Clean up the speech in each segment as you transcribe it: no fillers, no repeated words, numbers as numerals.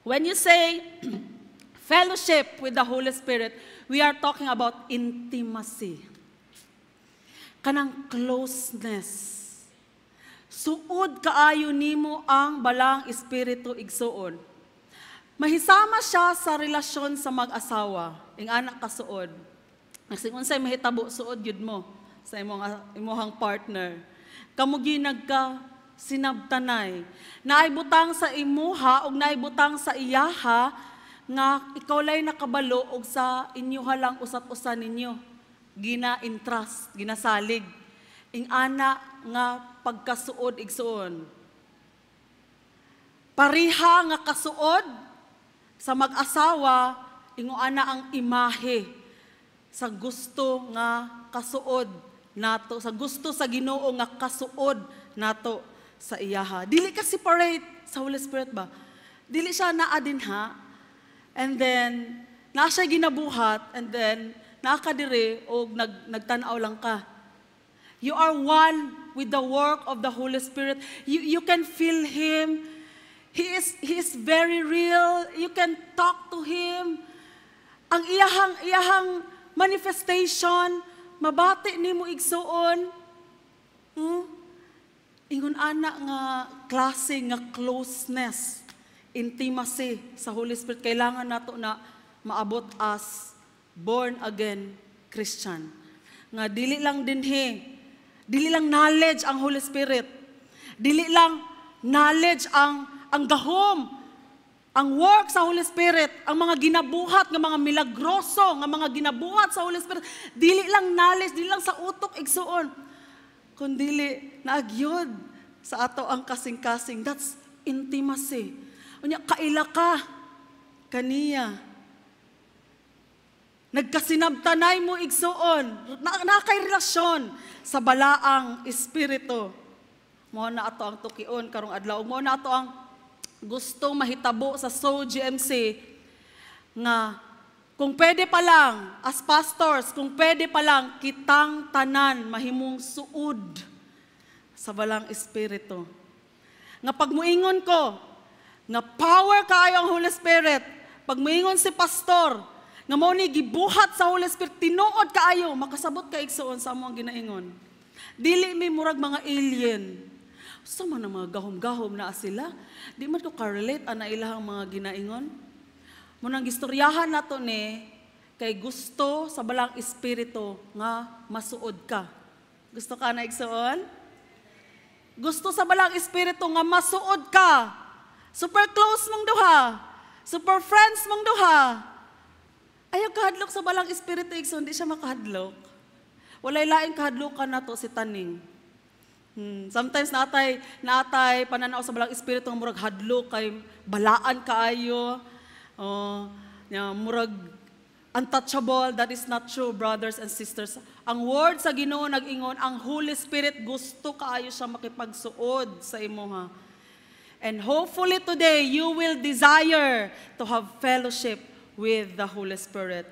When you say fellowship with the Holy Spirit, we are talking about intimacy. Kanang closeness. Suod kaayo nimo ang balang Espiritu igsuon. Mahisama siya sa relasyon sa mag-asawa, ing anak kasuod. Kasi unsay mahitabo suod yun mo sa imong partner. Kamuginag ka, sinabtanay. Naibutang sa imuha o naibutang sa iyaha nga ikaw lay nakabalo og sa inyoha lang usat-usan ninyo. Gina-entrust, ginasalig. Ing ana nga pagkasuod igsuon. Pariha nga kasuod sa mag-asawa, ingo ana ang imahe sa gusto nga kasuod nato, sa gusto sa Ginoo nga kasuod nato sa iyaha. Dili ka separate sa Holy Spirit ba? Dili siya naa din ha. And then naa siya ginabuhat and then naa ka dire og nagtan-aw lang ka. You are one with the work of the Holy Spirit. You can feel Him. He is very real. You can talk to Him. Ang iyahang manifestation, mabati nimo igsuon. Ingon ana nga klase nga closeness, intimacy sa Holy Spirit. Kailangan nato na maabot as born again Christian. Nga dili lang dili lang knowledge ang Holy Spirit. Dili lang knowledge ang gahom, ang work sa Holy Spirit, ang mga ginabuhat ng mga milagroso, ng mga ginabuhat sa Holy Spirit, dili lang knowledge, dili lang sa utok igsuon, kundi naagyod sa ato ang kasing-kasing. That's intimacy. Unya, kaila ka kaniya. Nagkasinabtanay mo igsuon, nakay relasyon sa balaang Espiritu. Mo na ato ang tukion karong adlaw, mo na ato ang gusto mahitabo sa Soul GMC nga kung pwede pa lang as pastors, kung pwede pa lang kitang tanan mahimong suod sa balang Espiritu. Nga pagmuingon ko nga power kaayo ang Holy Spirit, pagmuingon si pastor nga mao ni gibuhat sa Holy Spirit, tinuod kaayo, makasabot ka igsuon sa among ginaingon. Dili mi murag mga alien. Sa man mga gahom-gahom na sila, di man ko ka-relate ana ilahang mga ginaingon. Munang gistoryahan nato ni kay gusto sa balang Espiritu nga masuod ka. Gusto ka na igsuon? Gusto sa balang Espiritu nga masuod ka. Super close mong duha. Super friends mong duha. Ayaw kahadlok sa balang Espiritu igsuon, di siya makahadlok. Walay laing kahadlokan nato si taning. Sometimes natay pananaw sa balang Espiritu nga murag hadlok kay balaan kaayo. Murag untouchable. That is not true, brothers and sisters. Ang word sa Ginoo nag-ingon, ang Holy Spirit gusto kaayo siya makipagsuod sa imuha. And hopefully today you will desire to have fellowship with the Holy Spirit.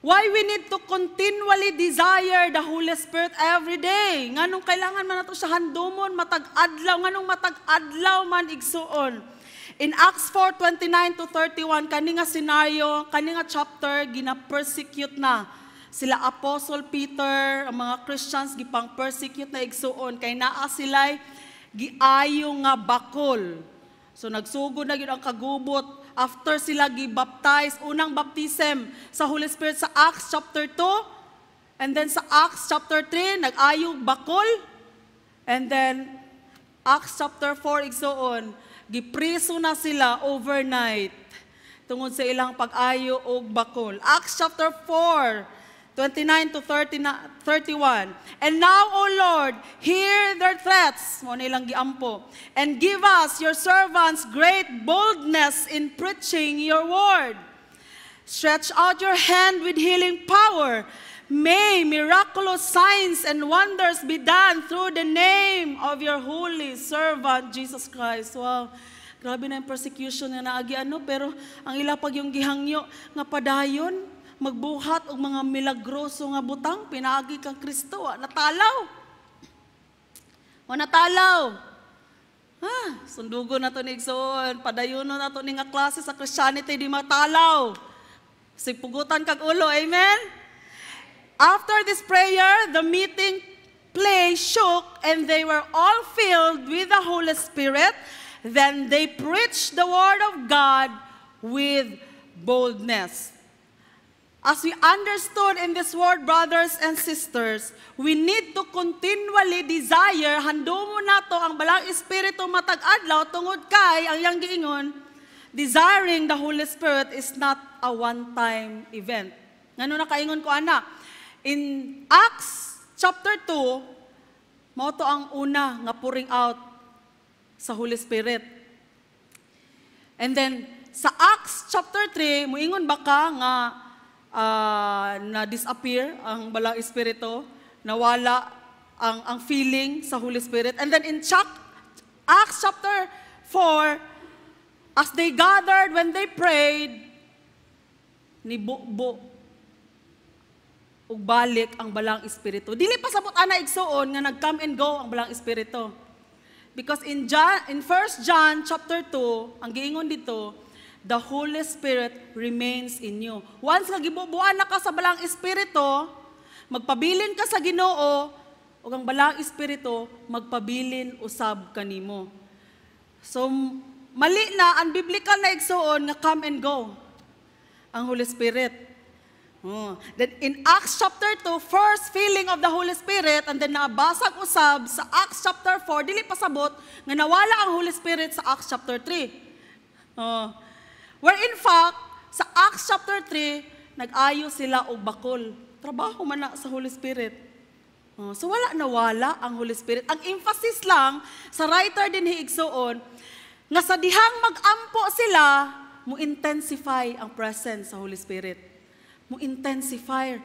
Why we need to continually desire the Holy Spirit every day? Nganong kailangan man nato siya handumon matag-adlaw, nganong matag-adlaw man igsuon. In Acts 4:29 to 31, kani nga senaryo, kani nga chapter gina-persecute na sila Apostle Peter, ang mga Christians gipang persecute na igsuon kay naa sila'y giayo nga bakol. So nagsugod na gyud ang kagubot. After sila gi-baptize, unang baptism sa Holy Spirit sa Acts chapter 2, and then sa Acts chapter 3, nag-ayog bakol, and then Acts chapter 4, igsuon, gipriso na sila overnight, tungod sa ilang pag-ayo og bakol. Acts chapter 4, 29 to 31. And now, O Lord, hear their threats, mo nilang giampo, and give us, your servants, great boldness in preaching your word. Stretch out your hand with healing power. May miraculous signs and wonders be done through the name of your holy servant, Jesus Christ. Wow. Grabe na yung persecution na naagi pero ang ila pag yung gihangyo nga padayon, magbuhat og mga milagroso nga butang, pinaagi kang Kristo, natalaw. O natalaw. Sundugo na to ni Igsoon, padayon na to ni nga klase sa Christianity di matalaw. Sipugutan kag ulo, amen? After this prayer, the meeting place shook and they were all filled with the Holy Spirit. Then they preached the word of God with boldness. As we understood in this word, brothers and sisters, we need to continually desire, handumo na to ang balang Espiritu matag adlaw tungod kay ang yang giingon, desiring the Holy Spirit is not a one-time event. Ngano na kaingon ko ana? In Acts chapter 2, mao to ang una nga pouring out sa Holy Spirit. And then sa Acts chapter 3, muingon baka nga na-disappear ang balang Espiritu, nawala ang feeling sa Holy Spirit. And then in Acts chapter 4, as they gathered, when they prayed, nibubo ug balik ang balang Espiritu. Dili pa sabot ana igsuon nga nag-come and go ang balang Espiritu. Because in 1 John chapter 2, ang giingon dito, the Holy Spirit remains in you. Once nga gibubuan na ka sa balang Espiritu, magpabilin ka sa Ginoo, ug ang balang Espiritu magpabilin usab kanimo. So mali na ang biblical na igsuon nga come and go ang Holy Spirit. Then in Acts chapter 2, first filling of the Holy Spirit, and then nabasag usab sa Acts chapter 4, dili pasabot nga nawala ang Holy Spirit sa Acts chapter 3. Where in fact, sa Acts chapter 3, nag-ayo sila og bakol. Trabaho man na sa Holy Spirit. So wala nawala ang Holy Spirit. Ang emphasis lang sa writer din hiigsuon, nga sa dihang mag-ampo sila, mo intensify ang presence sa Holy Spirit. Mo intensify,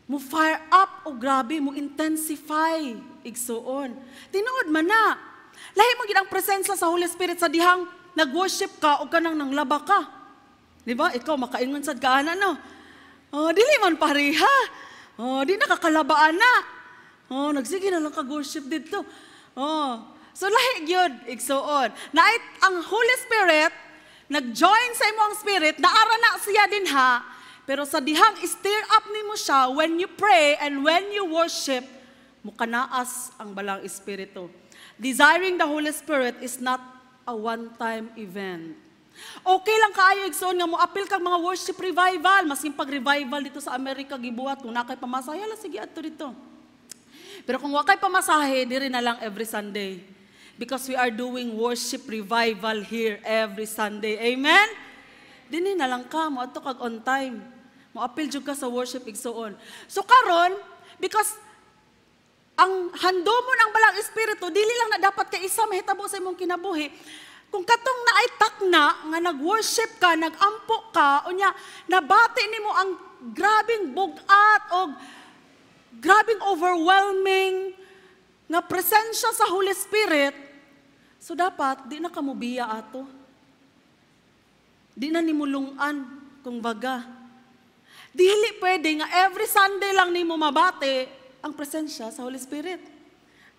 mo fire up, o grabe, mo intensify, igsuon. Tinuod man na. Lahi mo gid ang presensya sa Holy Spirit sa dihang nag-worship ka o kanang nanglaba ka. Di ba? Ikaw, makaingon sad ka na, no? Dili man pareha. Di nakakalabaan na. Nagsige na lang kag-worship dito. So lahi gyud igsuon. Nait ang Holy Spirit, nag-join sa imong spirit, naara na siya din ha, pero sa dihang stir up nimo siya when you pray and when you worship, mukanaas ang balang Espiritu. Desiring the Holy Spirit is not a one-time event. Okay lang kaayo igsoon nga mo apil kang mga worship revival, masing pag-revival dito sa Amerika gibuhat kung nakay pamasahe, ala sige adto dito. Pero kung wakay pamasahe, diri na lang every Sunday. Because we are doing worship revival here every Sunday. Amen? Dini na lang ka, mo adto kag on time. Mo apil jud ka sa worship igsoon. So karon, because ang handomon ang balang Espiritu, dili lang na dapat kay isa mahitabo sa imong kinabuhi. Kung katong naay takna nga nag-worship ka, nag-ampo ka, unya nabati nimo ang grabing bugat o grabing overwhelming nga presensya sa Holy Spirit, so dapat di na ka mubiya ato. Di na nimulungan kung baga. Dili pwede nga every Sunday lang nimo mabati ang presensya sa Holy Spirit.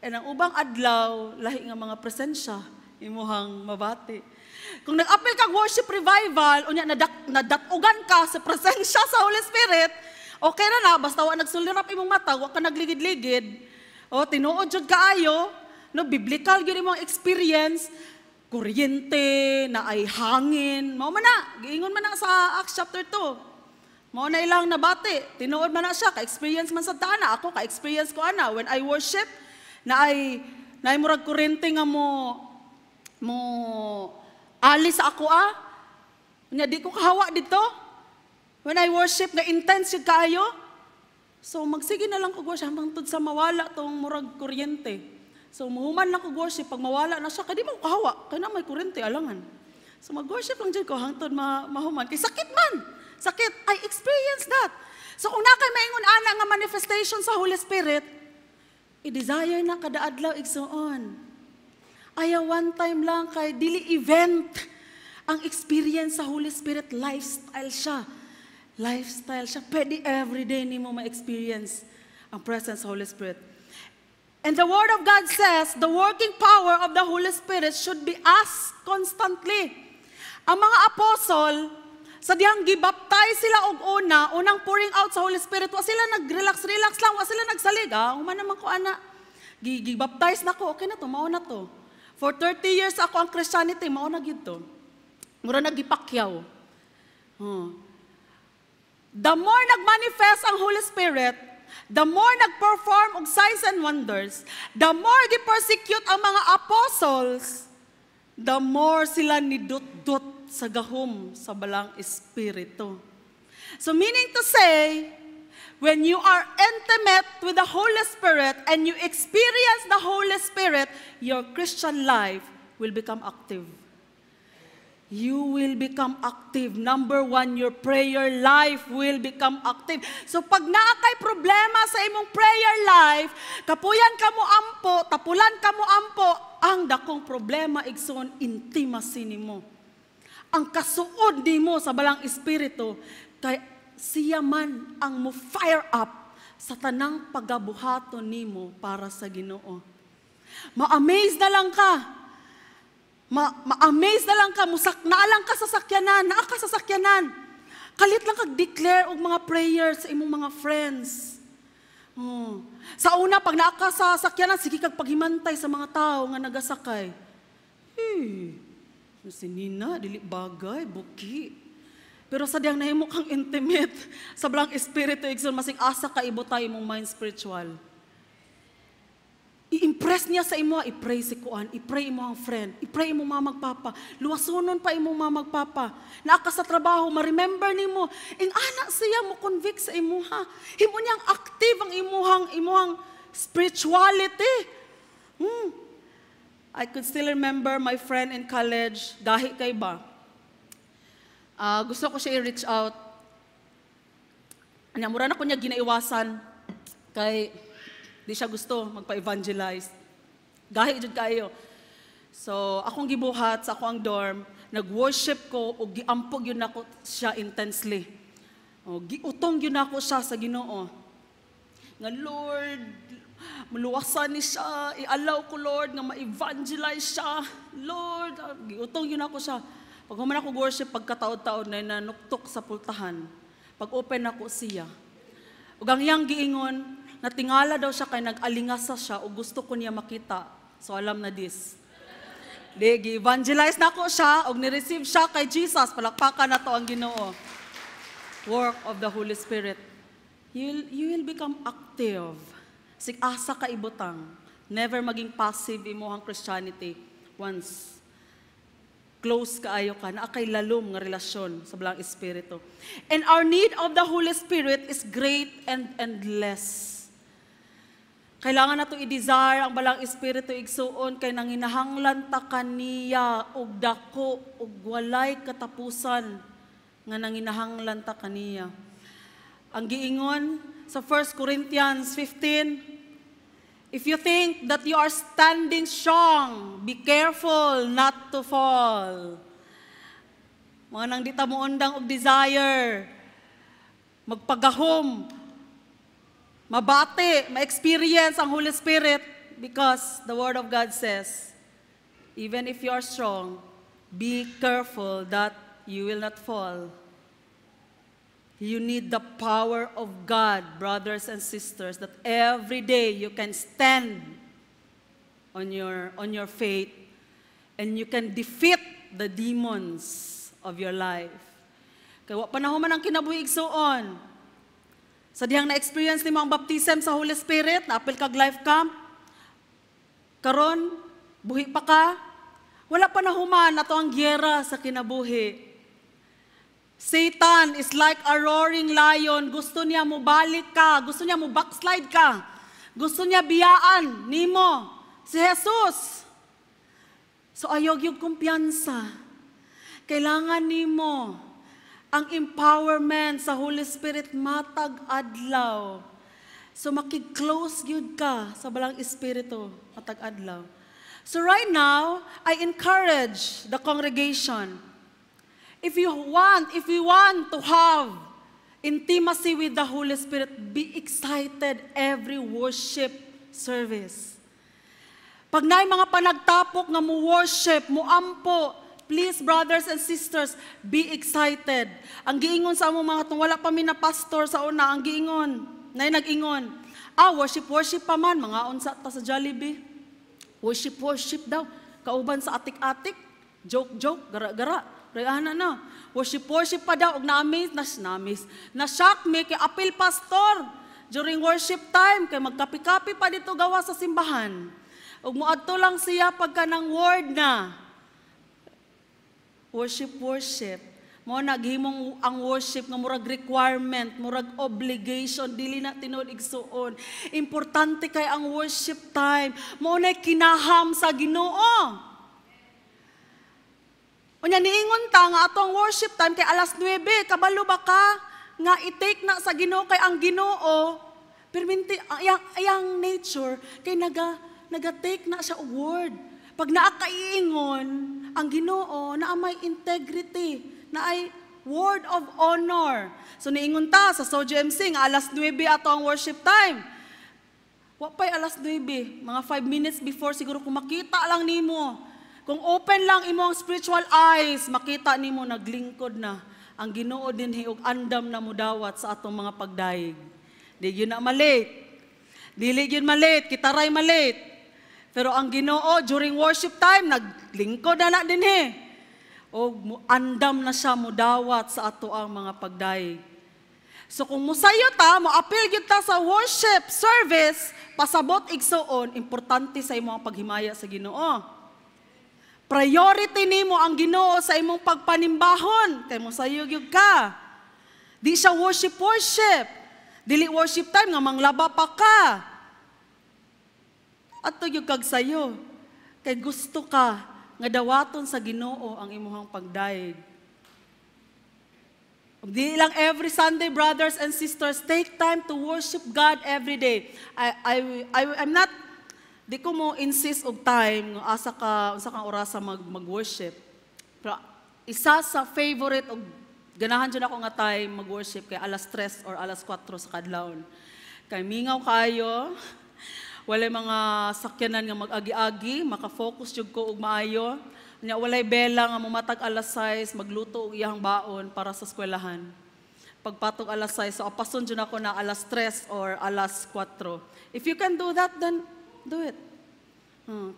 And ang ubang adlaw, lahi nga mga presensya, imuhang mabati. Kung nag-apil kang worship revival, unya nadatugan ka sa presensya sa Holy Spirit, okay na basta wa nagsulirap imong mata, wa ka nagligid-ligid, tinuod jud kaayo, no, biblical gyud imong experience, kuryente, na ay hangin, mao man na, giingon man na sa Acts chapter 2. Mao na ilang nabati, tinuod man na siya, ka-experience man sa tana, ako ka-experience ko ana, when I worship, na ay murag kuryente nga mo alis ako Nya di ko kahawa dito. When I worship, na intense yung kayo. So magsige na lang ko worship hanggang tud sa mawala tong murag kuryente. So muhuman lang ko worship, pag mawala na siya, kadi mo kahawa, kaya na may kuryente, alangan. So mag-worship lang dyan ko hangtod mahuman. Kay sakit man. Sakit. I experience that. So kung nakay maingon ana nga manifestation sa Holy Spirit, i-desire na kada adlaw igsuon. Ayaw one time lang kay dili event. Ang experience sa Holy Spirit, lifestyle siya. Lifestyle siya. Pwede everyday ni mo ma-experience ang presence sa Holy Spirit. And the Word of God says, the working power of the Holy Spirit should be asked constantly. Ang mga apostol, sa diyang gibaptize sila og unang pouring out sa Holy Spirit, wa sila nag-relax-relax lang, wa sila nagsalig. Human naman ko, ana. Gibaptize na ko, okay na to, mao na to. For 30 years ako ang Christianity, mao na gyud to. Mura nagipakyaw. The more nagmanifest ang Holy Spirit, the more nag-perform og signs and wonders, the more gi-persecute ang mga apostles, the more sila nidot-dot sa gahom sa balang espiritu. So meaning to say, when you are intimate with the Holy Spirit and you experience the Holy Spirit, your Christian life will become active. You will become active. Number one, your prayer life will become active. So pag naakay problema sa imong prayer life, kapuyan ka mo ampo, tapulan ka mo ampo, ang dakong problema igsoon intimacy nimo. Ang kasuod nimo sa balang espiritu, kay siya man ang mo fire up sa tanang pagabuhaton nimo para sa Ginoo. Ma-amaze na lang ka. Ma-amaze na lang ka, naalang ka sa sakyanan, naa ka sa sakyanan. Kalit lang kag-declare og mga prayers sa imong mga friends. Sa una, pag naa ka sa sakyanan, sige kag paghimantay sa mga tao nga nagasakay. Si Nina, dili bagay, buki. Pero sa diyang nahimo kang intimate, sa balang espiritu, igsoon, masing asa ka ibutay imong mind spiritual. I-impress niya sa imo, i-pray si Kuan, i-pray imo ang friend, i-pray imo mga magpapa, luwasonon pa imo mga magpapa, naaka sa trabaho, ma-remember nimo, ing anak siya mo convict sa imo ha, himo niyang active ang imuhang spirituality. I could still remember my friend in college, gahi kay ba, gusto ko siya i-reach out, mura na ko niya ginaiwasan, kay di siya gusto magpa-evangelize. Gahi jud kayo. So, akong gibuhat sa akong dorm, nag-worship ko o giampog yun ako siya intensely. Giutong yun ako siya sa Ginoo. Nga, Lord, maluwasan ni siya, i-allow ko, Lord, nga ma-evangelize siya. Lord, giutong yun ako siya. Pag human ako worship, pagkataod-taod na nanuktok sa pultahan, pag-open ako siya. Ug ang iyang giingon, natingala daw siya kay nag-alingasa siya o gusto ko niya makita. So alam na this. Gi-evangelize na ko siya o ni-receive siya kay Jesus. Palakpakan na to ang Ginoo. Work of the Holy Spirit. You will become active. Asa ka ibutang. Never maging passive imuhang Christianity. Once close kaayo ka, na kay lalom nga relasyon sa balang espiritu. And our need of the Holy Spirit is great and endless. Kailangan nato i-desire ang balang espiritu igsuon kay nanginahanglan ta kaniya og dako og walay katapusan nga nanginahanglan ta kaniya. Ang giingon sa 1 Corinthians 15, if you think that you are standing strong, be careful not to fall. Mga nang di ta mo undang og desire, magpagahom, mabati, ma-experience ang Holy Spirit because the Word of God says, even if you are strong, be careful that you will not fall. You need the power of God, brothers and sisters, that every day you can stand on your faith and you can defeat the demons of your life. Kaya panahon man ang kinabuhi igsuon, sa dihang na-experience ni mo ang baptism sa Holy Spirit, na-apil kag life camp, karon buhi pa ka, wala pa na human ato ang gyera sa kinabuhi. Satan is like a roaring lion. Gusto niya mo balik ka, gusto niya mo backslide ka, gusto niya biyaan nimo si Jesus. So ayog yung kumpiyansa. Kailangan nimo ang empowerment sa Holy Spirit matag adlaw. So makig-close gyud ka sa balang espiritu matag adlaw. So right now, I encourage the congregation, if we want to have intimacy with the Holy Spirit, be excited every worship service. Pag naay mga panagtapok nga mo worship, mo ampo, please, brothers and sisters, be excited. Ang giingon sa among mga wala pa mi na pastor sa una, ang giingon, nag-ingon, worship pa man, mga unsa ta sa Jollibee. Worship daw. Kauban sa atik-atik, joke, gara-gara. Rayana na. Worship pa daw, og na-amaze, na-shock me, kay apil pastor. During worship time, kay magkapi-kapi pa dito gawa sa simbahan. Og muadto lang siya pagka ng word na. Worship. Mo naghimong ang worship nga murag requirement, murag obligation, dili na tinuod igsuon. Importante kay ang worship time. Mo na kinaham sa Ginoo. Unya niingon ta nga atong worship time kay alas 9, kabalo ba ka nga i-take na sa Ginoo kay ang Ginoo perminti ayang nature kay naga-take na siya og word. Pag naakaiingon ang Ginoo na may integrity, na ay word of honor. So niingon ta sa Sojo MC nga alas 9 ato ang worship time. Wa pay alas 9, mga 5 minutes before siguro kung makita lang nimo. Kung open lang imo ang spiritual eyes, makita nimo naglingkod na ang Ginoo dinhi og andam na mudawat sa atong mga pagdaig. Di gyud na malate. Dili gyud malate, kita ray malate. Pero ang Ginoo during worship time naglingkod na dinhi. O andam na siya mudawat sa ato ang mga pagdaig. So kung musayo ta, mo-appeal gyud ta sa worship service, pasabot igsuon, importante sa imong paghimaya sa Ginoo. Priority nimo ang Ginoo sa imong pagpanimbahon, kay musayo gyud ka. Di siya worship. Dili worship time nga manglaba pa ka. Adto gyud kag sayo, kay gusto ka nga dawaton sa Ginoo ang imong pagdaig. Di lang every Sunday, brothers and sisters, take time to worship God every day. I'm not, di ko mo insist og time, unsa ka oras sa mag-worship. Pero isa sa favorite og ganahan dyan ako nga time mag-worship kay alas 3 or alas 4 sa kadlawon. Kay mingaw kayo, walay mga sakyanan nga mag-agi-agi, maka-focus jud ko og maayo. Nya walay bela nga mumatag alas 6, magluto og iyang baon para sa eskwelahan. Pagpatog alas 6, so apason jud ako na alas 3 or alas 4. If you can do that, then do it.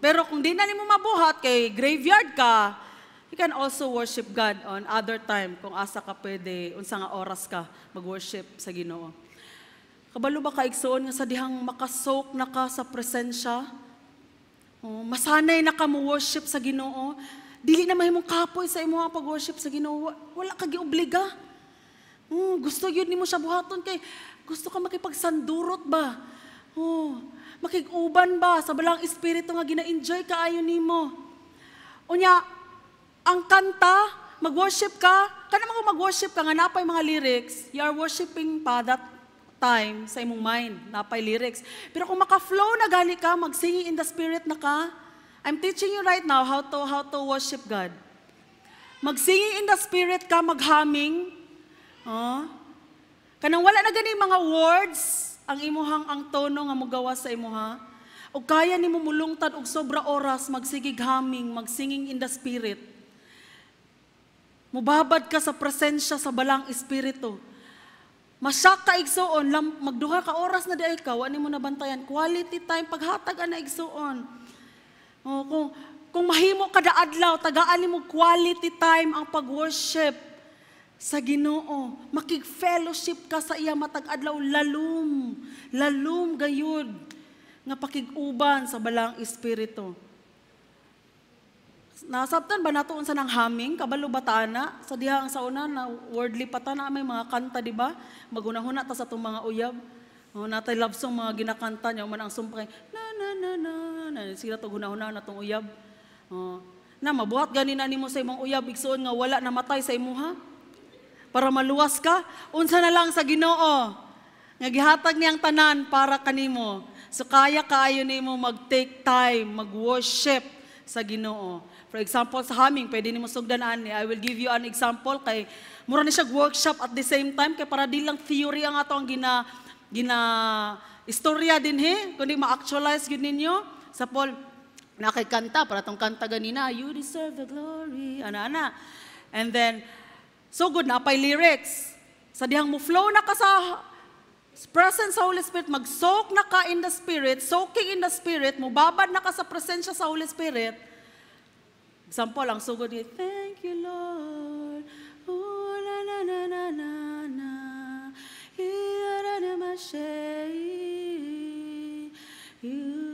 Pero kung di na nimo mabuhat kay graveyard ka, you can also worship God on other time kung asa ka pwede, unsa nga oras ka mag-worship sa Ginoo. Kabalo ba kaigsoon nga sa dihang makasoak na ka sa presensya? Masanay na ka mo worship sa Ginoo. Dili na mahimong kapoy sa imong pag-worship sa Ginoo. Wala ka giobliga. Gusto yun nimo siya buhaton kay gusto ka makipagsandurot ba? Makig-uban ba sa balang espiritu nga gina-enjoy kaayo nimo? Unya, ang kanta, mag-worship ka, kanang mag-worship ka nga napay mga lyrics, you are worshiping pa that time sa imong mind, napay lyrics. Pero kung maka-flow na gani ka, mag-singing in the spirit na ka, I'm teaching you right now how to worship God. Mag-singing in the spirit ka, mag-humming. Kanang wala na gani mga words, ang imuhang ang tono nga mugawa sa imuha. O kaya nimo mulungtad og sobra oras, magsigig humming, mag-singing in the spirit. Mubabad ka sa presensya sa balang espiritu. Masyak ka igsuon, magduha ka oras na di ay ka, wani mo nabantayan. Quality time, paghatag na igsuon. Kung mahimo kada adlaw, tagaan mo quality time ang pag-worship sa Ginoo. Makig-fellowship ka sa iya matag adlaw, lalum gayud nga pakig-uban sa balang espiritu. Nasabtan ba nato unsa nang humming kabalo batana sa diha ang sauna na wordly patana may mga kanta di ba magunahuna ta sa tong mga uyab natay love song mga ginakanta nya man ang sumpay na sila to gunahuna na tong uyab na mabuhat gani na nimo sa imong uyab igsuon nga wala namatay sa imuha para maluwas ka unsa na lang sa Ginoo nga gihatag niyang tanan para kanimo so kaya kaayo nimo mag-take time mag-worship sa Ginoo. For example, sa humming, pwede nimo sugdan ani. I will give you an example kay mura ni siya workshop at the same time kay para di lang theory ang ato ang istorya din kundi ma-actualize yun ninyo. Sa Paul, nakikanta, para tong kanta ganina, you deserve the glory, ana. And then, so good na, pay lyrics. Sa dihang mo flow na ka sa presence sa Holy Spirit, mag-soak na ka in the Spirit, soaking in the Spirit, mubabad na ka sa presensya sa Holy Spirit. Example, ang sugod ni, thank you, Lord. Oh, na na na na na na. Iyara na mashay. You.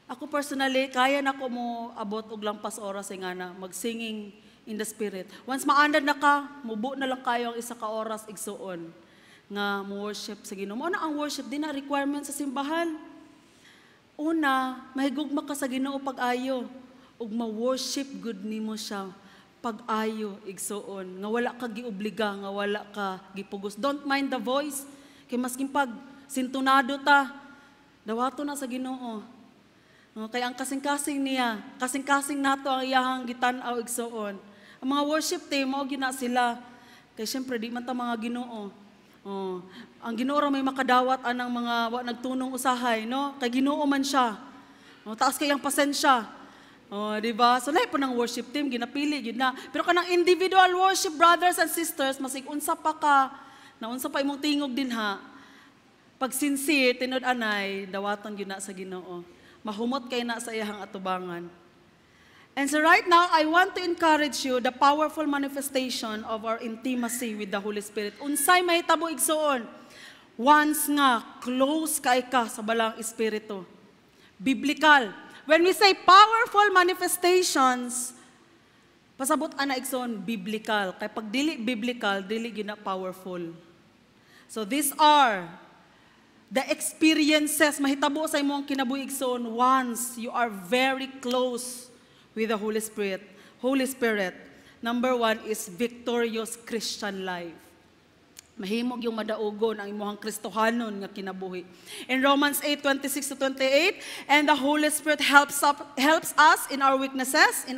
Ako personally, kaya na ko mo abot og lampas oras nga na mag-singing in the Spirit. Once maandad na ka, mubo na lang kayo ang isa ka oras igsuon nga mo worship sa Ginoo. Ano ang worship din na requirement sa simbahan? Una, mahigugma ka sa Ginoo pag-ayo ug ma-worship good nimo siya pag-ayo igsuon nga wala ka giobliga, nga wala ka gipugos. Don't mind the voice kay maskin pag sintonado ta dawato na sa Ginoo. Kaya ang kasing-kasing niya, kasing-kasing nato ang iyahang gitan-aw igsuon. Ang mga worship team, mao gina sila. Kaya syempre, di man ta mga Ginoo. Ang Ginoo ra may makadawat anang mga nagtunong usahay, no? Kay Ginoo man siya. Taas kay ang pasensya. Di ba? So lahi po ng worship team, ginapili, yun na. Pero kanang individual worship, brothers and sisters, masig unsa pa ka, na unsa pa imong tingog din ha. Pag sincere, tinod anay, dawaton yun na sa Ginoo. Mahumot kay na sa iyang atubangan. And so right now, I want to encourage you the powerful manifestation of our intimacy with the Holy Spirit. Unsay mahitabo igsuon? Once nga, close kay ka sa balang Espiritu. Biblical. When we say powerful manifestations, pasabot ana igsuon, biblical. Kay pag dili biblical, dili gina powerful. So these are the experiences, mahitabo sa imong kinabuhi igsoon once you are very close with the Holy Spirit. Holy Spirit. Number 1 is victorious Christian life. Mahimog yung madaugon ang imong Kristohanon nga kinabuhi. In Romans 8:26-28, and the Holy Spirit helps us in our weaknesses,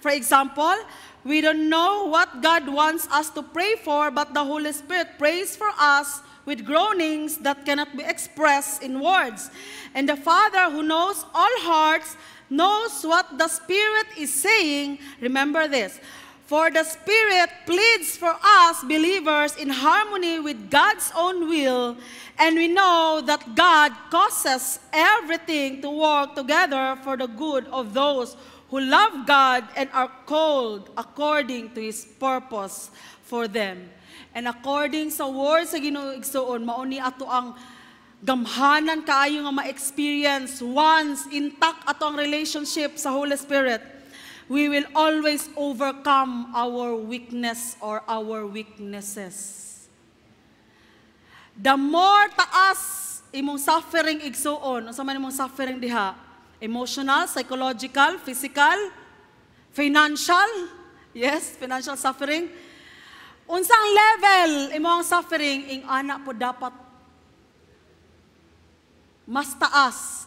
For example, we don't know what God wants us to pray for, but the Holy Spirit prays for us with groanings that cannot be expressed in words. And the Father who knows all hearts knows what the Spirit is saying. Remember this. For the Spirit pleads for us believers in harmony with God's own will, and we know that God causes everything to work together for the good of those who love God and are called according to His purpose for them. And according sa word sa Ginoo igsuon, mauni ato ang gamhanan kaayo nga ma-experience once intact ato ang relationship sa Holy Spirit. We will always overcome our weakness or our weaknesses. The more taas imong suffering igsuon, unsa man imong suffering diha? Emotional, psychological, physical, financial. Yes, financial suffering. Unsang level imong suffering, ing ana po dapat mas taas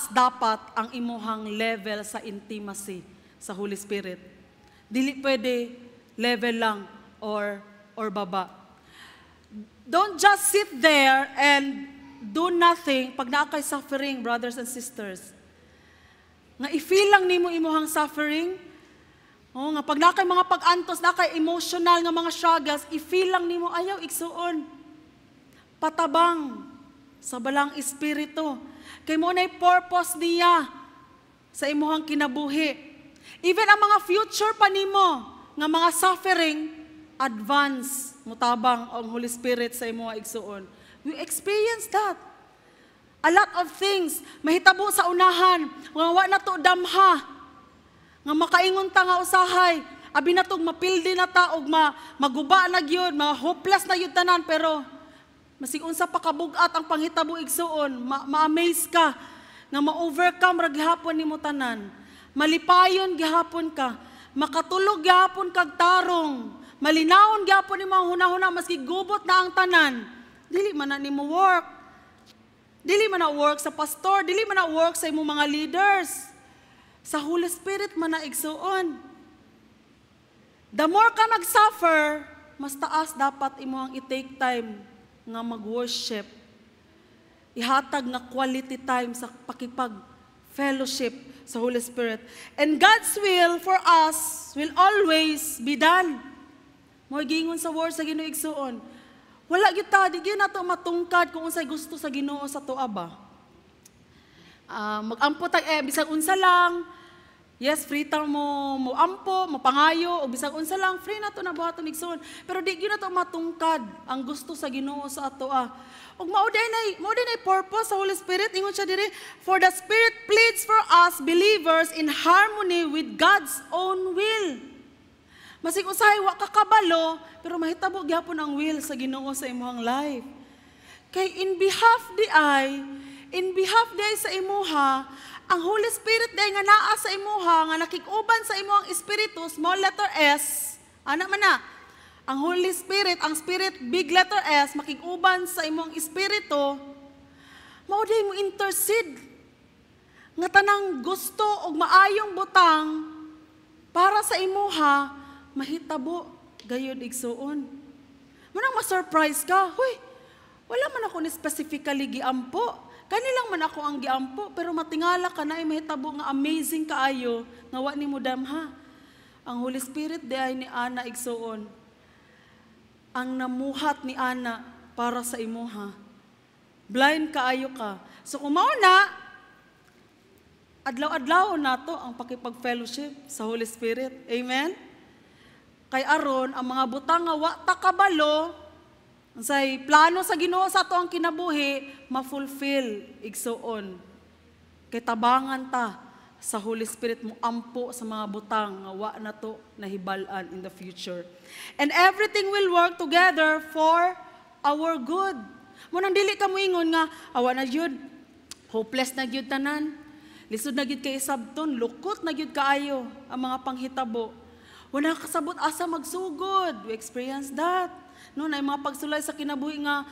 dapat ang imuhang level sa intimacy sa Holy Spirit. Dili pwede level lang or baba. Don't just sit there and do nothing pag naa kay suffering, brothers and sisters. Nga i-feel lang nimo imuhang suffering. Nga pag nakay mga pag-antos, nakay emotional nga mga struggles, i-feel lang nimo ayaw igsuon. Patabang sa balang Espiritu. Kay mo na'y purpose niya sa imuhang kinabuhi. Even ang mga future pa nimo nga mga suffering, advance mutabang ang Holy Spirit sa imuhang igsuon. We experience that. A lot of things mahitabo sa unahan, nga wa na to damha. Nga makaingon ta nga usahay, abi na tong mapildi na ta og maguba na gyud, hopeless na gyud tanan, pero masig unsa pa kabugat ang panghitabo igsuon, ma-amaze ka nga ma-overcome ra gihapon nimo tanan. Malipayon gihapon ka, makatulog gihapon kag tarong, malinawon gihapon nimo ang hunahuna maski gubot na ang tanan. Dili man na nimo work. Dili man na work sa pastor, dili man na work sa imong mga leaders. Sa Holy Spirit man na igsuon. The more ka nag-suffer, mas taas dapat imo ang i-take time nga mag-worship. Ihatag nga quality time sa pakipag-fellowship sa Holy Spirit. And God's will for us will always be done. Mo gingon sa word sa Ginoo igsuon. Wala gyud ta, di gyud nato matungkad kung unsay gusto sa Ginoo sa tuwa ba. Mag-ampo tag bisag unsa lang. Yes, free ta mo ampo, mo pangayo o bisag unsa lang, free na to na buhaton igsoon. Pero di gyud nato matungkad ang gusto sa Ginoo sa atoa. Ug mao nay purpose sa Holy Spirit ingon siya diri, for the Spirit pleads for us believers in harmony with God's own will. Masig usahay wa ka kabalo, pero mahitabo gyapon ang will sa Ginoo sa imong life. Kay in behalf di sa imuha, ang Holy Spirit day nga naa sa imuha nga nakig-uban sa imong espiritu, small letter S, ana man na. Ang Holy Spirit, ang Spirit big letter S makig-uban sa imong espiritu, mao day mo intercede nga tanang gusto og maayong butang para sa imuha mahitabo gayud igsuon. Manang ma-surprise ka, huy, wala man ako ni specifically giampo. Kanilang man ako ang giampo, pero matingala ka na ay mahitabo nga amazing kaayo nga wa nimo damha. Ang Holy Spirit di ay ni Ana igsuon. Ang namuhat ni Ana para sa imuha. Blind kaayo ka. So kung mao na, adlaw-adlaw nato ang pakipag-fellowship sa Holy Spirit. Amen? Kay aron ang mga butang nga wa ta kabalo say plano sa Ginoo sa ato ang kinabuhi ma-fulfill igsuon. Kay tabangan ta sa Holy Spirit mo ampo sa mga butang nga wa na to nahibal-an in the future. And everything will work together for our good. Mo nang dili ka moingon nga awa na gyud, hopeless na gyud tanan. Lisod na gyud kay sabton, lukot na gyud kaayo ang mga panghitabo. Wala kasabot asa magsugod. We experience that. No, na mga pagsulay sa kinabuhi nga,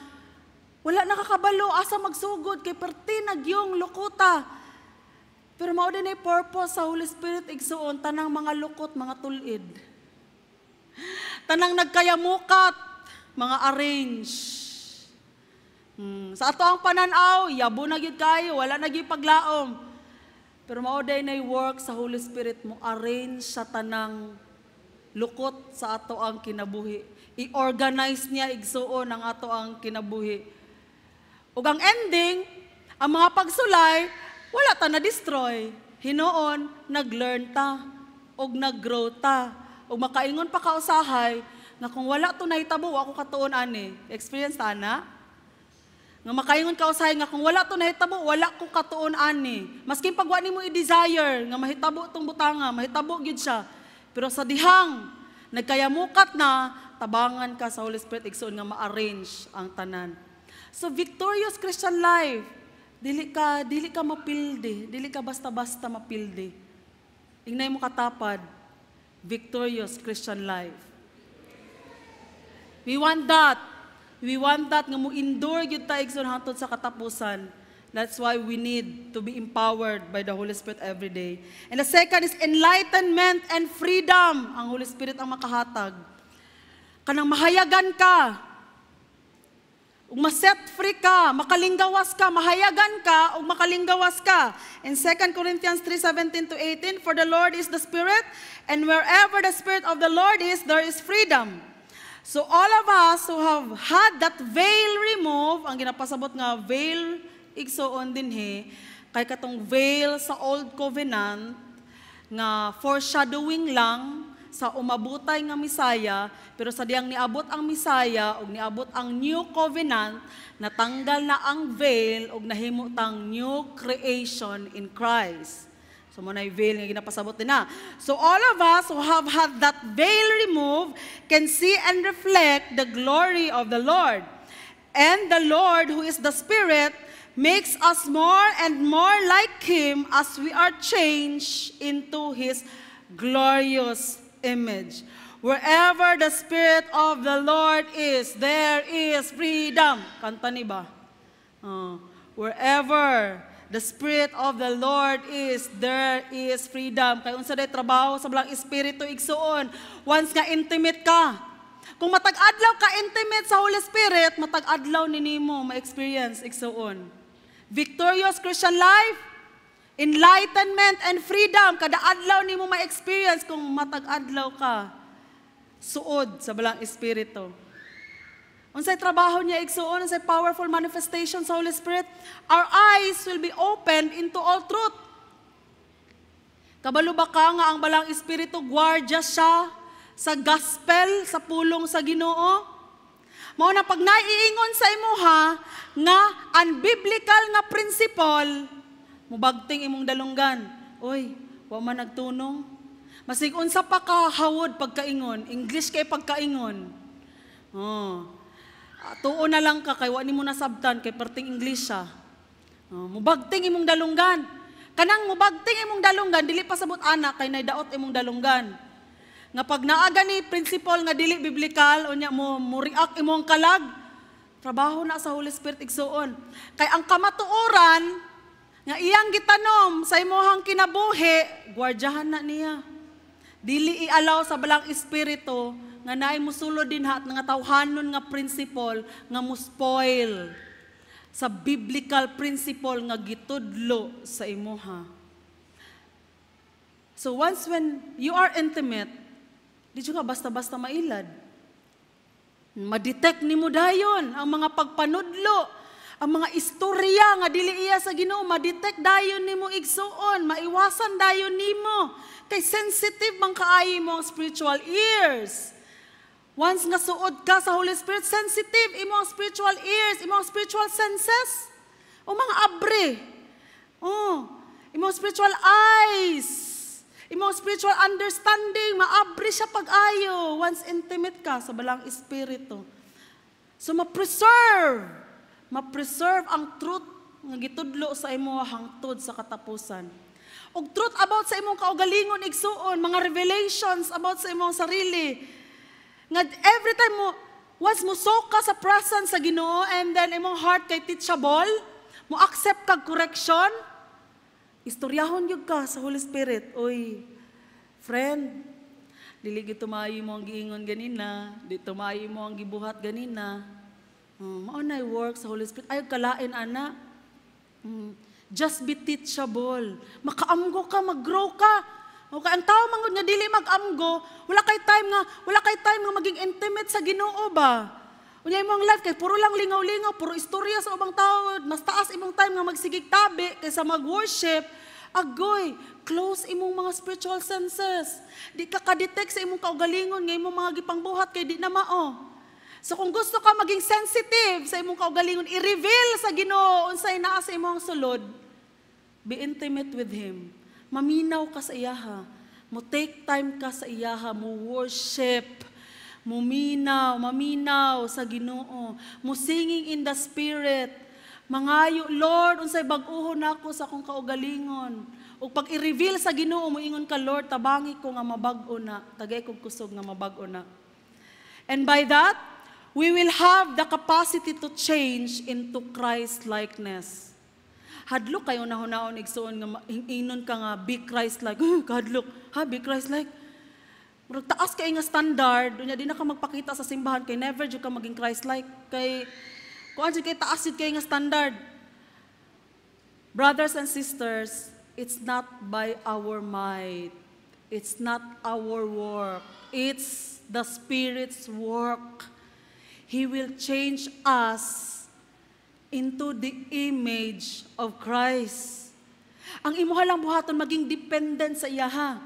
wala nakakabalo asa magsugod kay perti nagyong lukuta. Pero mao din ay purpose sa Holy Spirit igsuon tanang mga lukot, mga tulid. Tanang nagkayamukat, mga arrange. Sa ato ang pananaw, yabo na gyud kayo, wala na gyud paglaom. Pero mao din ay work sa Holy Spirit mo arrange sa tanang lukot sa ato ang kinabuhi. I-organize niya igsuon ang ato ang kinabuhi. Ug ang ending, ang mga pagsulay, wala ta na-destroy. Hinoon, nag-learn ta, ug nag-grow ta. Ug makaingon pa kausahay, na kung wala to nahitabo, ako katuon ani. Experience ta na? Nga makaingon kausahay nga kung wala to nahitabo, wala ko katuon ani. Maski pag wa nimo i-desire, nga mahitabo tong butanga, mahitabo gyud siya. Pero sa dihang, nagkayamukat na, tabangan ka sa Holy Spirit, igsoon nga ma-arrange ang tanan. So, victorious Christian life, dili ka mapildi, dili ka basta-basta mapildi. Ingnay mo katapad, victorious Christian life. We want that. We want that nga mo endure gyud ta igsoon hangtod sa katapusan. That's why we need to be empowered by the Holy Spirit every day. And the second is enlightenment and freedom. Ang Holy Spirit ang makahatag. Kanang mahayagan ka. Ug ma-set free ka, makalinggawas ka, mahayagan ka, ug makalinggawas ka. In 2 Corinthians 3:17-18, for the Lord is the Spirit, and wherever the Spirit of the Lord is, there is freedom. So all of us who have had that veil removed, ang ginapasabot nga veil, igsoon din kay katong veil sa Old Covenant nga foreshadowing lang sa umabutay nga Misaya, pero sa diyang niabot ang Misaya ug niabot ang New Covenant, natanggal na ang veil ug nahimo tang new creation in Christ. So mo na veil nga ginapasabot din na. So all of us who have had that veil removed can see and reflect the glory of the Lord. And the Lord who is the Spirit makes us more and more like Him as we are changed into His glorious image. Wherever the Spirit of the Lord is, there is freedom. Kanta ni ba? Wherever the Spirit of the Lord is, there is freedom. Kaya unsa day trabaho sa belang Espiritu igsuon, once nga intimate ka, kung matag-adlaw ka intimate sa Holy Spirit, matag-adlaw ninimo ma-experience igsuon. Victorious Christian life, enlightenment and freedom, kada adlaw nimo ma-experience kung matag-adlaw ka suod sa belang Espiritu. Unsay trabaho niya igsuon, unsay powerful manifestation sa Holy Spirit, our eyes will be opened into all truth. Kabalo ba ka nga ang balang Espiritu gwardiya siya sa gospel, sa pulong sa Ginoo? Mao na pag naiingon sa imuha nga unbiblical nga principle, mubagting imong dalunggan. Oy, wa man nagtunong. Masig unsa pa ka hawod pagkaingon, English kay pagkaingon. Tuo na lang ka kay wa nimo nasabtan kay perting English siya. Mubagting imong dalunggan. Kanang mubagting imong dalunggan dili pa sabot anak kay naidaot imong dalunggan. Nga pag naaga ni principle nga dili biblikal unya mo react imong kalag, trabaho na sa Holy Spirit igsuon. Kay ang kamatuoran nga iyang gitanom sa imong kinabuhi, gwardiyahan na niya. Dili i-allow sa balang espiritu nga naay mosulod din hat nga tawhanon nga principle nga mo spoil sa biblical principle nga gitudlo sa imuha. So once when you are intimate, di ka basta-basta mailad. Ma-detect ni mo dayon ang mga pagpanudlo, ang mga istorya nga dili iya sa Ginoo, ma-detect dayon nimo igsuon, maiwasan dayon nimo. Kay sensitive man kaayo mo ang spiritual ears. Once nga suod ka sa Holy Spirit, sensitive imo ang spiritual ears, imo ang spiritual senses. O mga abre. Imo ang spiritual eyes. Imo spiritual understanding, maabri siya pag-ayo once intimate ka sa balang espiritu. So ma-preserve ang truth nga gitudlo sa imo hangtod sa katapusan. Og truth about sa imong kaugalingon igsuon, mga revelations about sa imong sarili. Nga every time mo once mo soka sa presence sa Ginoo and then imong heart kay teachable, mo accept kag correction, istoryahon yun ka sa Holy Spirit. Oy, friend, dili gito maayo mo ang giingon ganina, dito maayo mo ang gibuhat ganina. Mao na work sa Holy Spirit. Ayaw kalain, ana. Just be teachable. Makaamgo ka, mag-grow ka. Okay, ang tao mangod nga dili mag-amgo, wala kay time nga maging intimate sa Ginoo ba? Unya imong life kay puro lang lingaw-lingaw, puro istorya sa ubang tao, mas taas imong time nga magsigig tabi kaysa mag-worship. Agoy, close imong mga spiritual senses. Di ka ka-detect sa imong kaugalingon nga imong mga gipangbuhat kay di na mao. So kung gusto ka maging sensitive sa imong kaugalingon, i-reveal sa Ginoo unsay naa sa imong sulod. Be intimate with Him. Maminaw ka sa iyaha. Mo take time ka sa iyaha, mo worship. Maminaw sa Ginoo. Mo singing in the Spirit. Mangayo, Lord, unsay bag-uhon nako sa akong kaugalingon. Ug pag i-reveal sa Ginoo, moingon ka, Lord, tabangi ko nga mabag-o na. Tagay kong kusog nga mabag-o na. And by that, we will have the capacity to change into Christ-likeness. Hadlok kayo na hunaon igsuon nga inon ka nga be Christ-like. Hadlok, be Christ-like. Murag taas kay nga standard, unya di na ka magpakita sa simbahan kay never jud ka maging Christ-like. Kay kung ano kay taas jud kay nga standard. Brothers and sisters, it's not by our might. It's not our work. It's the Spirit's work. He will change us into the image of Christ. Ang imuha lang buhaton maging dependent sa iyaha.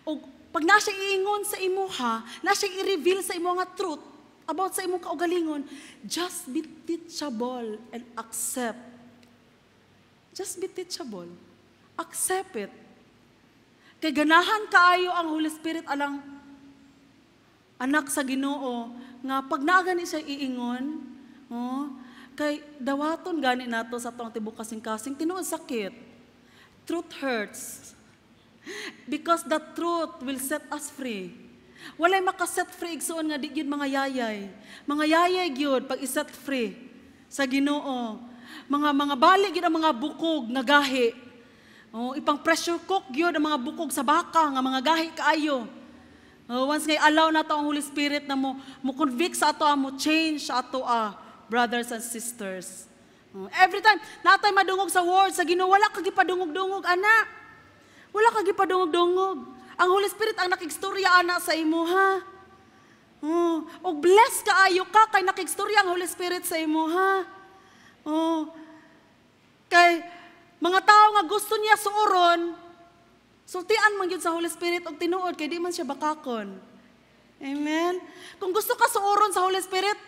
O pag na siya iingon sa imuha, na siya i-reveal sa imo nga truth about sa imong kaugalingon, just be teachable and accept. Just be teachable. Accept it. Kay ganahan kaayo ang Holy Spirit alang anak sa Ginoo nga pag naagani siya iingon, Kay dawaton gani nato sa atong tibok kasing-kasing tinuod sakit. Truth hurts. Because the truth will set us free. Walay makaset free igsoon nga di gyud mga yayay. Mga yayay gyud pag iset free sa Ginoo. Mga bali gyud ang mga bukog nga gahi. Oh, ipang pressure cook gyud ang mga bukog sa baka nga mga gahi kaayo. Once ngay allow na to ang Holy Spirit na mo convict sa ato, mo change sa ato, brothers and sisters. Every time, natay madungog sa word, sa Ginoo, wala ka gipadungog-dungog, anak. Wala ka gipadungog-dungog. Ang Holy Spirit ang nakigstorya, anak, sa imo, ha? O bless kaayo ka, kay nakigstorya ang Holy Spirit sa imo, ha? Kay mga tao nga gusto niya suoron, sultian man yun sa Holy Spirit og tinuod kay di man siya bakakon. Amen? Kung gusto ka suoron sa Holy Spirit,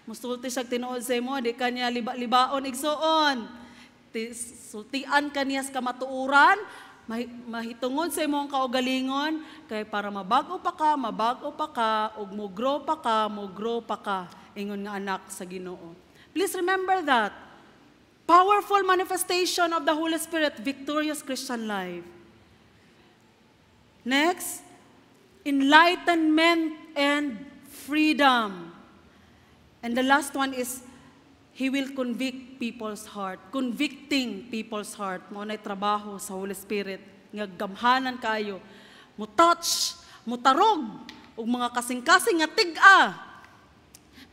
musulti siya tinuod sa imo, di ka niya libaon igsuon. Sultian ka niya sa kamatuuran, mahitungod sa imong kaugalingon, kay para mabago pa ka, ug mo grow pa ka, ingon nga anak sa Ginoo. Please remember that. Powerful manifestation of the Holy Spirit, victorious Christian life. Next, enlightenment and freedom. And the last one is, He will convict people's heart. Convicting people's heart. Mo na'y trabaho sa Holy Spirit. Nga gamhanan kayo. Mo touch, mo tarog, ug mga kasing-kasing nga tig-a.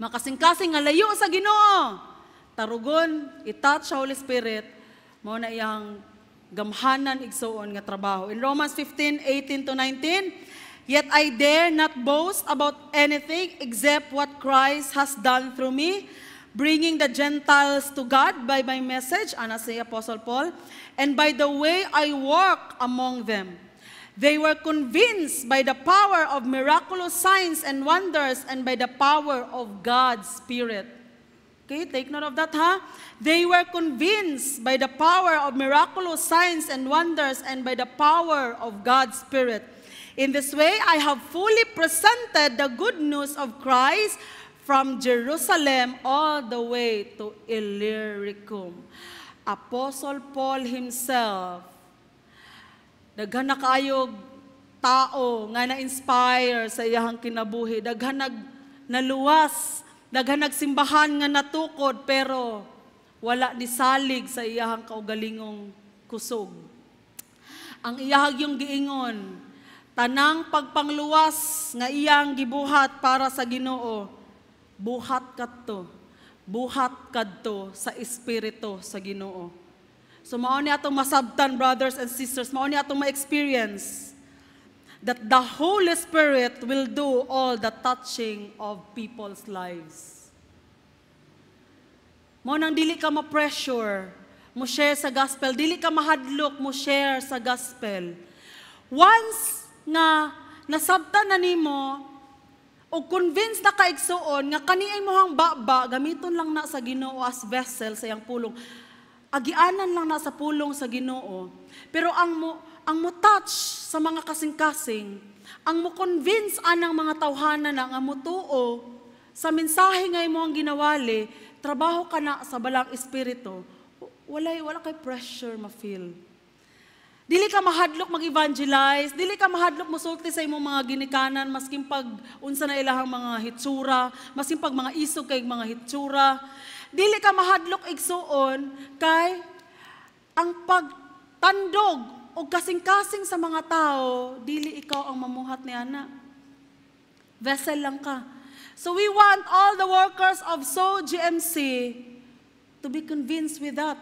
Mga kasing-kasing nga layo sa Ginoo. Tarugon, i-touch sa Holy Spirit. Mo na iyang gamhanan igsuon nga trabaho. In Romans 15:18-19, yet I dare not boast about anything except what Christ has done through me, bringing the Gentiles to God by my message, ana si Apostle Paul, and by the way I work among them. They were convinced by the power of miraculous signs and wonders and by the power of God's Spirit. Okay, take note of that, ha? They were convinced by the power of miraculous signs and wonders and by the power of God's Spirit. In this way, I have fully presented the good news of Christ from Jerusalem all the way to Illyricum. Apostle Paul himself, daghan na kaayog tao nga na-inspire sa iyang kinabuhi, daghan naluwas, daghan nagsimbahan nga natukod, pero wala ni salig sa iyahang kaugalingong kusog. Ang iyahag yung giingon, tanang pagpangluwas nga iyang gibuhat para sa Ginoo, buhat kadto sa espiritu sa Ginoo. So mao ni atong masabtan, brothers and sisters, mao ni atong ma-experience that the Holy Spirit will do all the touching of people's lives. Mo nang dili ka ma-pressure, mo share sa gospel, dili ka mahadlok, mo share sa gospel. Once nga nasabtan na nimo, o convinced na kaigsuon, nga kaniay mo hang baba, gamiton lang na sa Ginoo as vessel sa iyang pulong. Agianan lang na sa pulong sa Ginoo. Pero ang mo touch sa mga kasing-kasing, ang mo convince anang mga tawhana na nga mo tuo sa mensahe nga imo ang ginawali, trabaho ka na sa balang espiritu, wala kay pressure ma-feel. Dili ka mahadlok mag-evangelize, dili ka mahadlok musulti sa imong mga ginikanan, masking pag unsa na ilahang mga hitsura, masking pag mga isog kay mga hitsura. Dili ka mahadlok igsuon kay ang pagtandog o kasing-kasing sa mga tao, dili ikaw ang mamuhat ni ana. Vessel lang ka. So we want all the workers of So GMC to be convinced with that.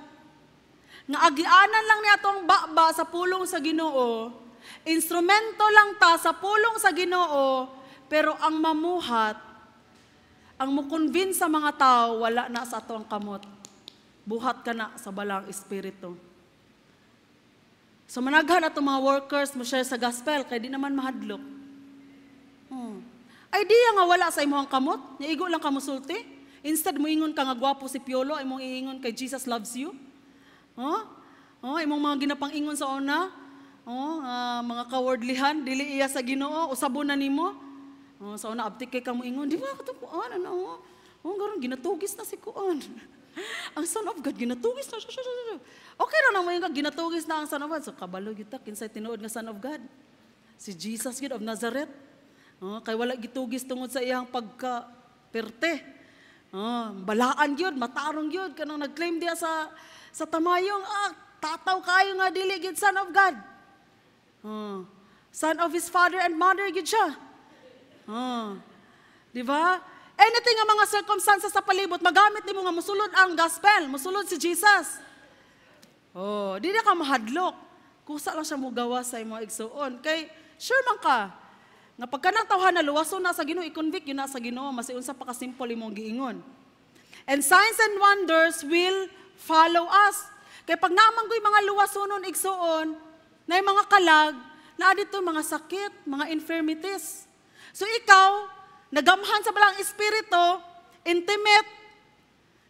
Nga agianan lang niya itong baba sa pulong sa Ginoo, instrumento lang ta sa pulong sa Ginoo, pero ang mamuhat, ang mo-convince sa mga tao, wala na sa atong kamot. Buhat ka na sa balang espiritu. So managhan atong mga workers mo share sa gospel, kaya di naman mahadlok. Idea nga wala sa imong kamot, igo lang ka musulti. Instead mo ingon ka nga gwapo si Piolo, imong iingon kay Jesus loves you. Imong mga ginapang-ingon sa una, mga kawordlihan, dili iya sa Ginoo, usabo na nimo. Sa una abtik kay ka mo ingon, di ba katukuan, garon ginatugis na si kuon. Ang Son of God, ginatugis na siya. Okay na naman yung ginatugis na ang Son of God. So, kabalo kita, kinsay tinuod nga Son of God. Si Jesus yun of Nazareth. Kay wala gitugis tungod sa iyang pagka-perte. Balaan yun, matarong yun. Kanang nag-claim diya sa tamayong, tataw kayo nga dili gid Son of God. Son of his father and mother gid siya. Di ba? Anything nga mga circumstances sa palibot, magamit ni mo nga musulod ang gospel, musulod si Jesus. Di na ka mahadlok. Kusa lang siya mugawa sa imo igsuon. Kay, sure man ka, nga pagka nang tawhan na luwaso na sa Ginoo, i-convict yun na sa Ginoo, masiun sa pakasimple imong giingon. And signs and wonders will follow us. Kay pag naamanggoy mga luwasonon igsuon, na yung mga kalag, na dito mga sakit, mga infirmities. So ikaw, nagamhan sa balang Espiritu, intimate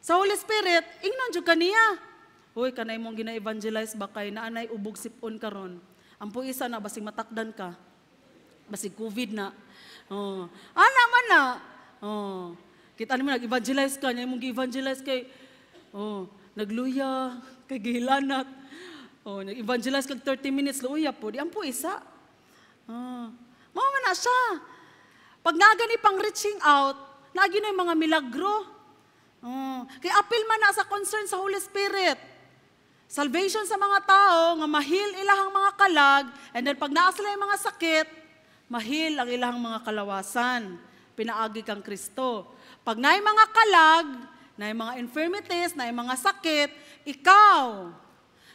sa Holy Spirit, ingnon jud kaniya. Uy, kanay mong gina-evangelize ba kay naanay ubog sipon karon. Ampo isa na basig matakdan ka. Basig COVID na. Ana man na. Kita nimo nag-evangelize ka, nya imong gi-evangelize kay nagluya, kay gihilanat. Nag-evangelize kag 30 minutes luya po, di ampo isa. Mao man na siya. Pag nagani pang reaching out, lagi na yung mga milagro. Kaya apil man na sa concern sa Holy Spirit. Salvation sa mga tao, nga mahil ilahang mga kalag, and then pag naas sila yung mga sakit, mahil ang ilahang mga kalawasan. Pinaagi kang Kristo. Pag na yung mga kalag, na yung mga infirmities, na yung mga sakit, ikaw,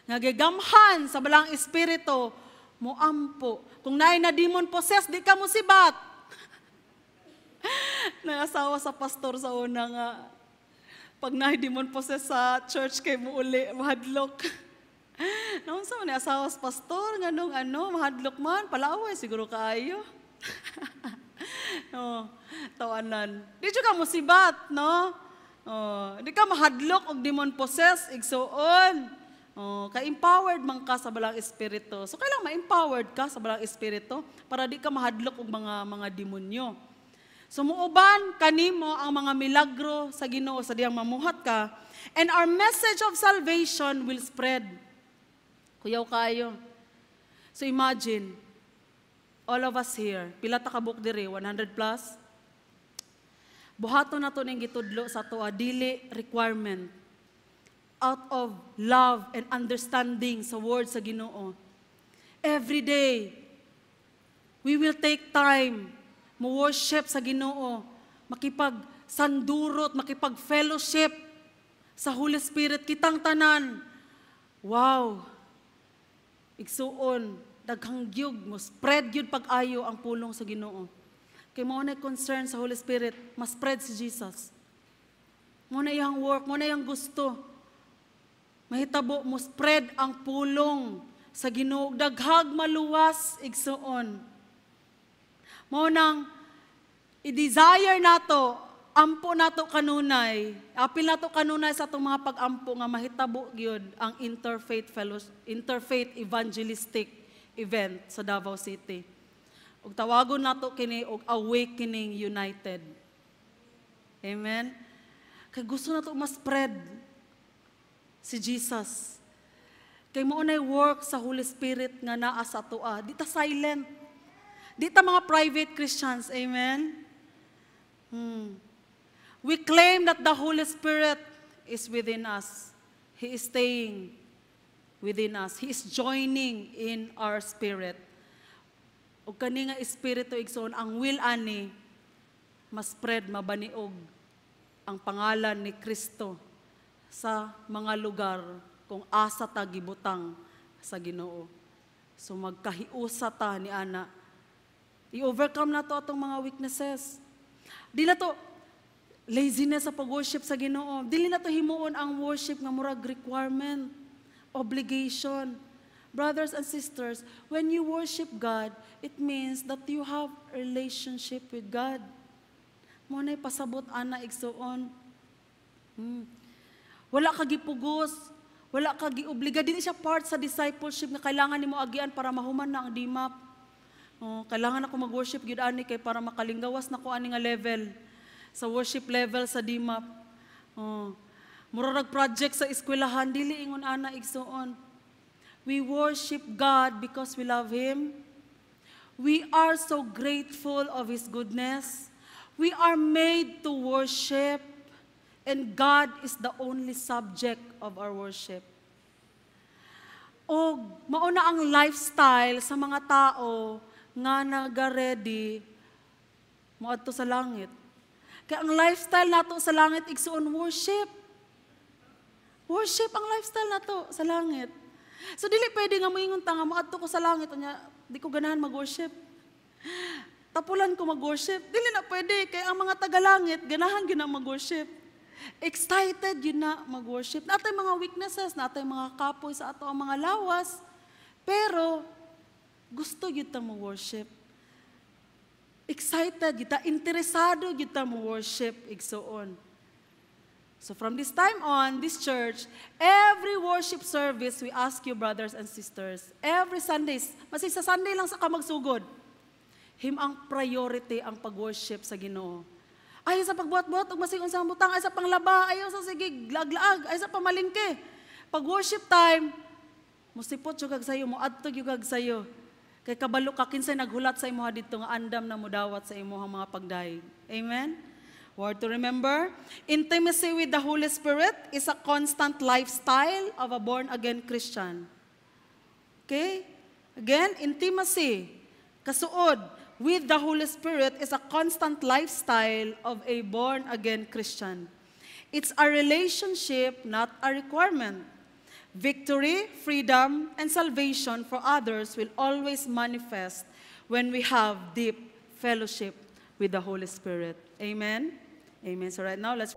nagigamhan sa balang Espiritu, muampo. Kung na na demon possess, di ka mo sibat. Naasawa sa pastor sa una nga, pag na-demon possess sa church kay mo uli, mahadlok. Noon sa mga asawa sa pastor, nganong mahadlok man, palaaway, siguro kaayo. Tawanan. Di ka musibat, no? Di ka mahadlok og demon possess, igsuon. Ka-empowered man ka sa balang espiritu. So, kailang ma-empowered ka sa balang espiritu para di ka mahadlok og mga demonyo. Sumuuban kanimo ang mga milagro sa Ginoo sa diyang mamuhat ka, and our message of salvation will spread. Kuyaw kayo. So imagine, all of us here, pila ta ka book diri, 100 plus. Buhaton nato ning gitudlo sa tuwa, dili requirement. Out of love and understanding sa word sa Ginoo. Every day, we will take time mo-worship sa Ginoo, makipag-sandurot, makipag-fellowship sa Holy Spirit, kitang tanan. Wow! Igsuon, daghang gyud mo, spread gyud pag-ayo ang pulong sa Ginoo. Kay mo na concern sa Holy Spirit, mas spread si Jesus. Mo na iyang work, mo na iyang gusto. Mahitabo mo spread ang pulong sa Ginoo, daghag maluwas igsuon. Mo nang i-desire nato, ampo nato kanunay, apil nato kanunay sa atong mga pag-ampo nga mahitabo gyud ang interfaith evangelistic event sa Davao City. Ug tawagon nato kini og Awakening United. Amen. Kay gusto nato ma-spread si Jesus. Kay mo nay work sa Holy Spirit nga naa sa atoa, di ta silent. Di ta mga private Christians, amen? We claim that the Holy Spirit is within us. He is staying within us. He is joining in our spirit. O kani nga espiritu igsoon, ang will ani, mas spread, mabaniog ang pangalan ni Kristo sa mga lugar kung asa ta gibutang sa Ginoo. So magkahiusa ta ni ana. I-overcome na to atong mga weaknesses. Dili na to laziness sa pag-worship sa Ginoo. Dili na to himuon ang worship nga murag requirement, obligation. Brothers and sisters, when you worship God, it means that you have a relationship with God. Mo nay pasabot ana igsuon. Wala ka gipugos, wala ka giobliga, dili siya part sa discipleship nga kailangan nimo agian para mahuman na ang dimap. Kailangan ako mag-worship gyud ani kay para makalinggawas na ko ani nga level sa worship level sa DIMAP. Murag project sa eskwelahan, dili ingon ana igsuon. We worship God because we love Him. We are so grateful of His goodness. We are made to worship, and God is the only subject of our worship. O mauna ang lifestyle sa mga tao nga naga-ready moadto sa langit. Kaya ang lifestyle nato sa langit igsuon worship. Worship ang lifestyle nato sa langit. So dili pwede nga moingon ta nga moadto ko sa langit unya di ko ganahan mag-worship. Tapulan ko mag-worship. Dili na pwede kay ang mga taga-langit ganahan gyud na mag-worship. Excited yun na mag-worship. Natay mga weaknesses, natay mga kapoy sa ato ang mga lawas. Pero, gusto yun ta mag-worship. Excited yun ta, interesado yun ta mag-worship, igsoon. So from this time on, this church, every worship service, we ask you, brothers and sisters, every Sundays, masig sa Sunday lang sa kamagsugod, him ang priority ang pag-worship sa Ginoo. Ayaw sa pagbuhat-buhat, ug masig unsang butang, ayaw sa panglaba, ayaw sa sige lag-laag, ayaw sa pamalingke. Pag worship time, musipot yung kag sayo, muadtog yung kag sayo. Kay kabalo ka kinsay naghulat sa imuha dito nga andam na mudawat sa imuha mga pagdaig. Amen? Word to remember, intimacy with the Holy Spirit is a constant lifestyle of a born-again Christian. Okay? Again, intimacy, kasuod, with the Holy Spirit is a constant lifestyle of a born-again Christian. It's a relationship, not a requirement. Victory, freedom, and salvation for others will always manifest when we have deep fellowship with the Holy Spirit. Amen? Amen. So right now, let's...